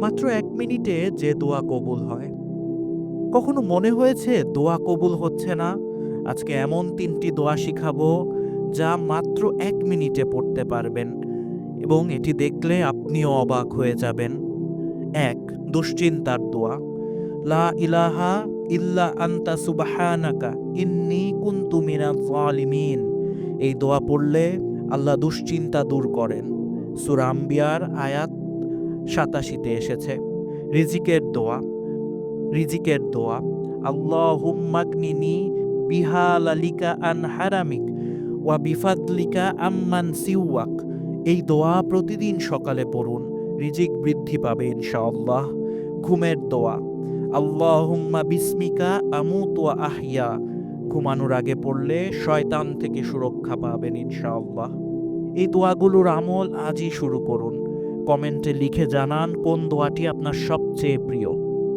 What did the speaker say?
মাত্র 1 মিনিটে যে দোয়া কবুল হয়। কখনো মনে হয়েছে দোয়া কবুল হচ্ছে না? আজকে এমন 3টি দোয়া শিখাবো যা মাত্র 1 মিনিটে পড়তে পারবেন এবং এটি দেখলে আপনিও অবাক হয়ে যাবেন। ১. দুশ্চিন্তার দোয়া। লা ইলাহা ইল্লা আনতা সুবহানাকা ইন্নী কুনতু মিনাজ জালিমিন। এই দোয়া পড়লে আল্লাহ দুশ্চিন্তা দূর করেন। সূরা আম্বিয়ার আয়াত ৮৭-তে এসেছে। রিজিকের দোয়া। রিজিকের দোয়া। আল্লাহুম্মাগনিনি বিহালালিকা আন হারামিক ওয়া বিফাদলিকা আম্মান সিওয়াক। এই দোয়া প্রতিদিন সকালে পড়ুন, রিজিক বৃদ্ধি পাবে ইনশাআল্লাহ। ঘুমের দোয়া। আল্লাহুম্মা বিসমিকা আমুতু ওয়া আহইয়া। ঘুমানোর আগে পড়লে শয়তান থেকে সুরক্ষা পাবেন ইনশাআল্লাহ। এই দোয়াগুলোর আমল আজই শুরু করুন। কমেন্টে লিখে জানান কোন দোয়াটি আপনার সবচেয়ে প্রিয়।